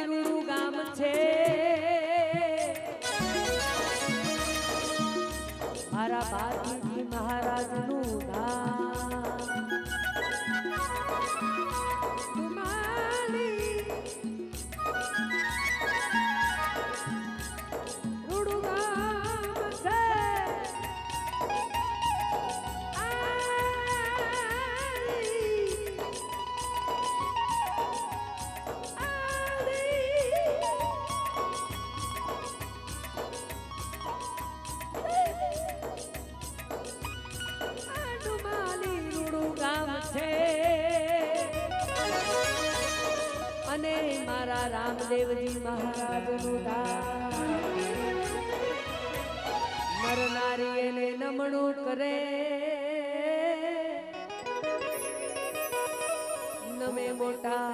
રૂડું ગામ છે મારા બાપુજી મહારાજનું ધામ તુમાલી રૂડું ગામ છે અને મારા રામદેવજી મહારાજનું ધામ મરનારી એને નમણું કરે નમે મોટા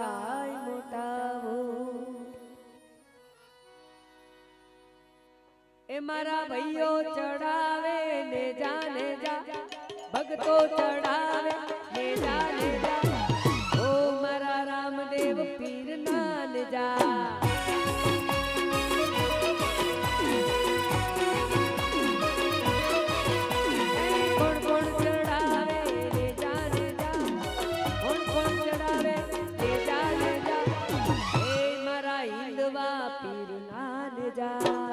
મોટા એ મારા ભાઈઓ ચડાવે ને જાને જા ભક્તો ચડાવે ને જાને જા ઓ મારા રામદેવ પીર નાન જા કોણ કોણ ચડાવે ને જાને જા કોણ કોણ ચડાવે ને જાને જા એ મારા હિંદવા પીર નાન જા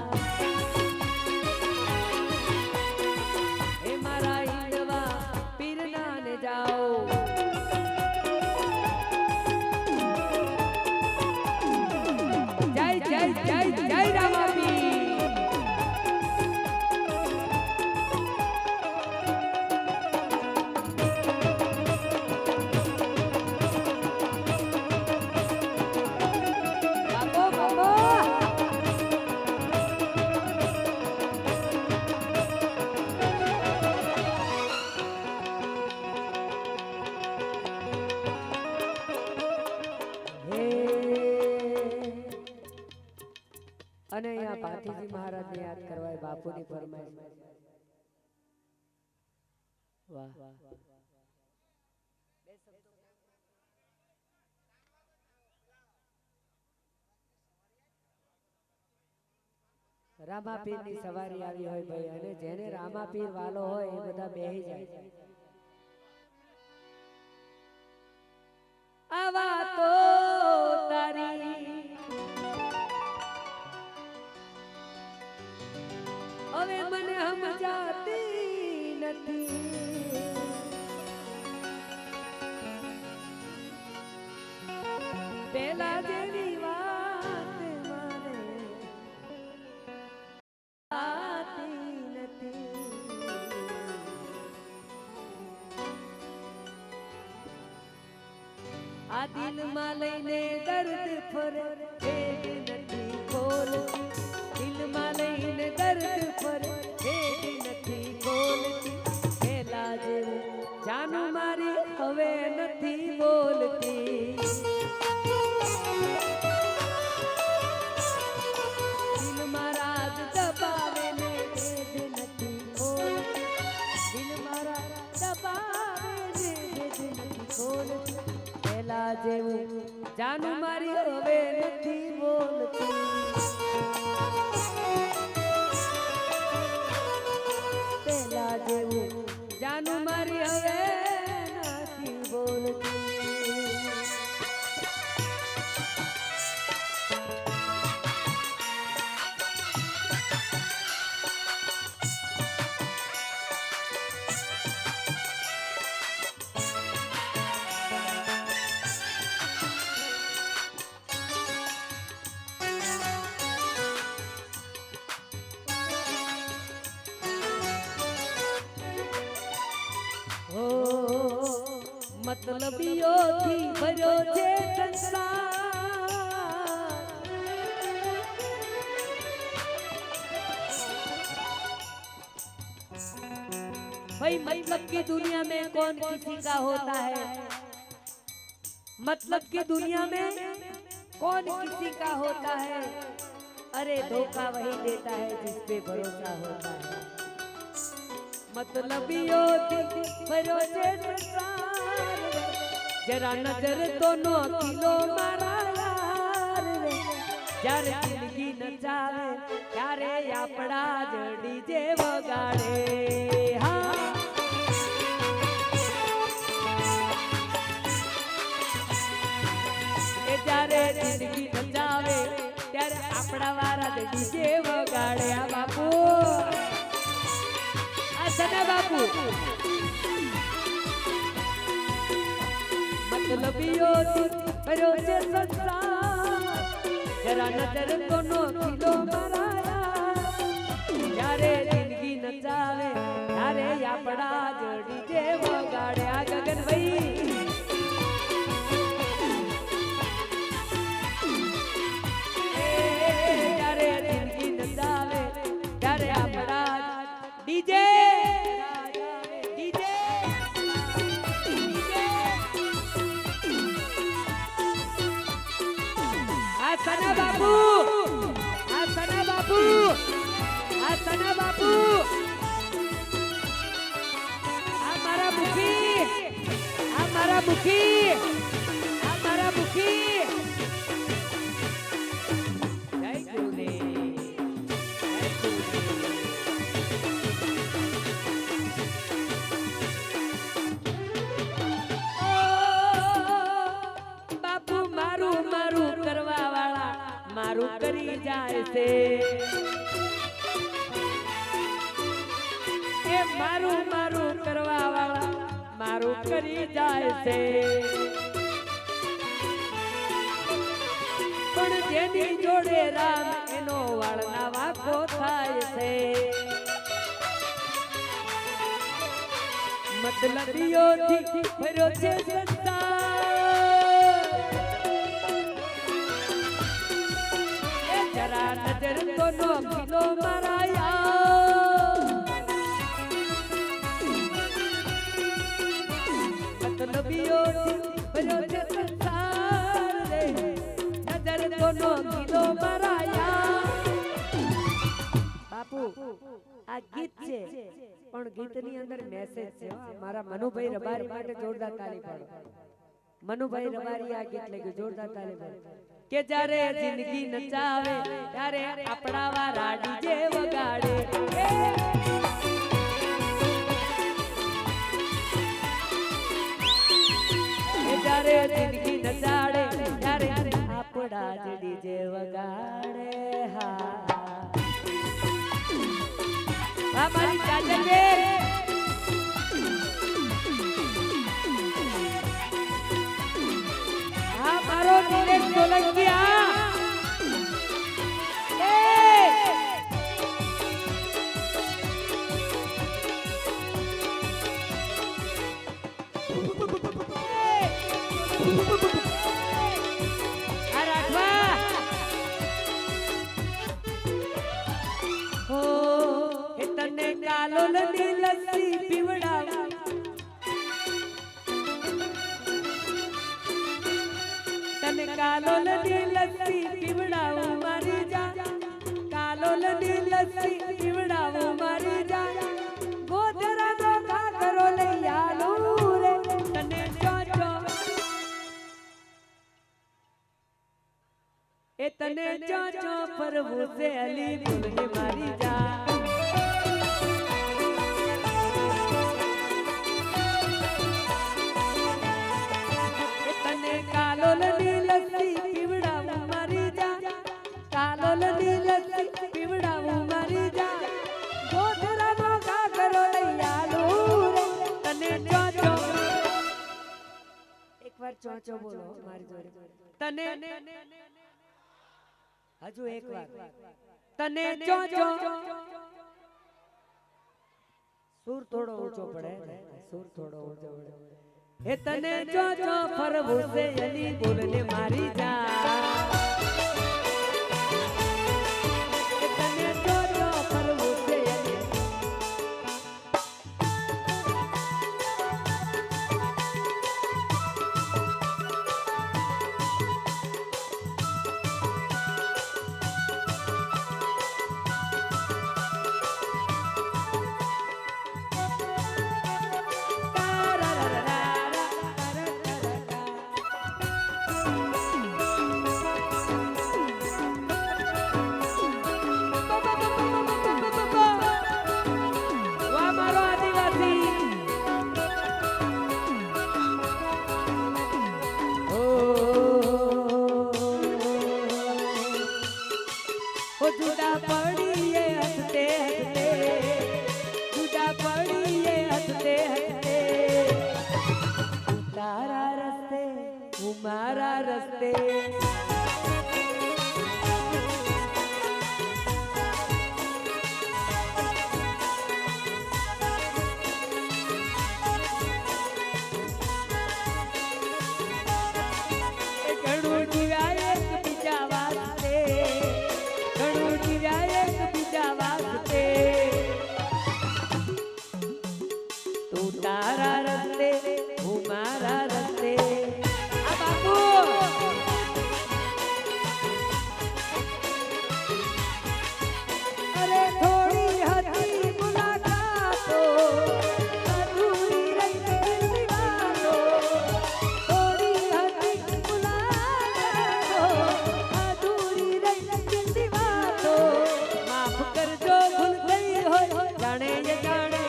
જાઓ જય જય જય જય રામાપીર અને અહીંયા પાથીજી મહારાજને યાદ કરવાય બાપુની ફરમાઈશ વાહ રામાપીરની સવારી આવી હોય ભાઈ અને જેને રામાપીર વાલો હોય એ બધા બેહી જાય આવા તો તારી હવે મને સમજાતી નથી પેલા જેવી વાત મારે આતી નથી આ દિલમાં લઈને દર્દ ફરે નથી ખોલતી દિલમાં લઈને દર્દ ફરે નથી ખોલતી પેલા જેવું જાનું મારી હવે નથી બોલતી દિલ મારા જ દબાવે ને નથી ખોલતી દિલ મારા દબાવે ને નથી ખોલતી પેલા જેવું જાનું મારી હવે નથી બોલતી જાનું મારી હવે નથી બોલતી મતલબીઓથી ભર્યો છે સંસાર भाई मतलब की दुनिया में कौन किसी का होता है मतलब की दुनिया में कौन किसी का होता है अरे धोखा वही देता है जिस पे भरोसा होता है मतलबियों भरोसे संसार जरा नजर दोनों किलो मारा यार रे જ્યારે જિંદગી નચાવે ત્યારે આપણા જ ડીજે વગાડે હા એ જ્યારે જિંદગી નચાવે ત્યારે આપણા વાળા જ ડીજે વગાડે આ બાપુ આ સના બાપુ મતલબીઓથી ભર્યો છે સંસાર જરા નજર તો નો કિલો મરાયા જ્યારે જિંદગી નચાવે ત્યારે આપણા જોડી જે વગાડે આ ગગનભાઈ જ્યારે જિંદગી નચાવે ત્યારે આપણા ડીજે સના બાપુ આ સના બાપુ આ સના બાપુ આ મારા મુખી આ મારા મુખી આ મારા મુખી જય ગુરુદેવ જય ગુરુદેવ બાપુ મારું મારું કરવા મારું કરી જાય છે એ મારું મારું કરવા વાળા મારું કરી જાય છે પણ જેની જોડે રામ એનો વાળના વાંકો થાય છે મતલબીઓથી ભર્યો છે સંસાર જરા નજર તો નો કિલો મરાયા મતલબીઓથી ભર્યો છે સંસાર રે નજર તો નો કિલો મરાયા બાપુ આ ગીત છે પણ ગીતની અંદર મેસેજ છે મારા મનુભાઈ રબારી માટે જોરદાર તાળી પાડો મનુભાઈ રબારી આ ગીત લઈ ગયું જોરદાર તાળી પાડો કે જ્યારે જિંદગી નચાવે ત્યારે આપણા વાળા ડીજે વગાડે જ્યારે જિંદગી નચાડે ત્યારે આપણા જ ડીજે વગાડે હા મારી ચાચા હા મારો દિનેશ સોલંકિયા તને કાલોલ ની લસ્સી પીવડાવું તને કાલોલ ની લસ્સી પીવડાવું મારી જા કાલોલ ની લસ્સી પીવડાવું મારી જા ગોધરા નો ઘાઘરો લઈ આલું રે તને ચોચો એ તને ચોચો ફરવું છે અલી બોલને મારી જા કાલોલ ની લસ્સી પીવડાવું મારી જા કાલોલ ની લસ્સી પીવડાવું મારી જા ગોધરા નો ઘાઘરો લઈ આલું રે તને ચોચો એકવાર ચોચો બોલો મારી જોડે તને હજુ એકવાર તને ચોચો સુર થોડો ઊંચો પડે સુર થોડો ઊંચો પડે એ તને ચોચો ફરવું છે અલી બોલને મારી જા એ તને ચોચો ફરવું છે અલી ઓ જુદા પડીએ હસતે હસતે, જુદા પડીએ હસતે હસતે, તું તારા રસ્તે હું મારા રસ્તે. તું તારા રસ્તે હું મારા રસ્તે. આ બાપુ અરે થોડી હતી મુલાકાતો, અધૂરી રહી ગઈ વાતો. થોડી હતી મુલાકાતો, અધૂરી રહી ગઈ વાતો. માફ કરજો ભૂલ ગઈ હોય જાણે એ જાણે,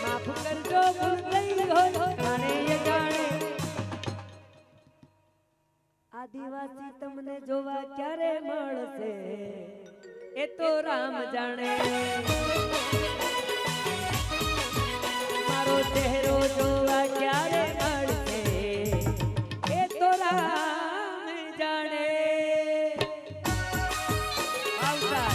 માફ કરજો ભૂલ ગઈ હોય જાણે એ જાણે. આદિવાસી તમને જોવા ક્યારે મળશે એ તો રામ જાણે. મારો ચહેરો જોવા ક્યારે મળશે એ તો રામ જાણે. આવતા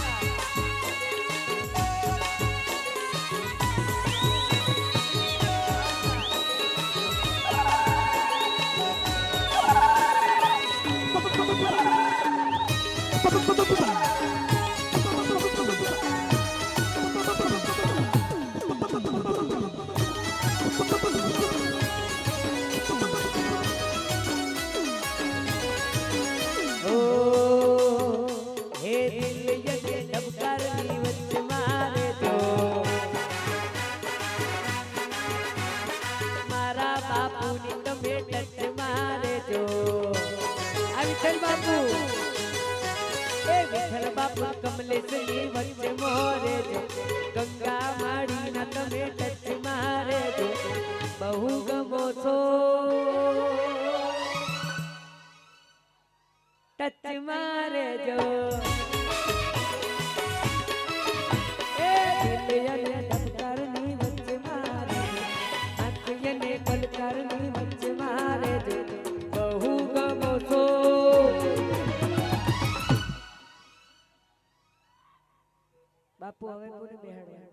બાપુની તમે ટચ મારે જો. આ વિઠ્ઠલ બાપુ, એ વિઠ્ઠલ બાપુ કમલેશની વચ્ચે મોરે જો. ગંગા માડીના તમે ટચ મારે જો. બહુ ગમો છો ટચ મારે જો. એ દિલયને ધબકારની વચ્ચે મારે, આંખયને પલકારની વચ્ચે મારે જો. બહુ ગમો છો. બાપુ હવે કોને બેહાડે?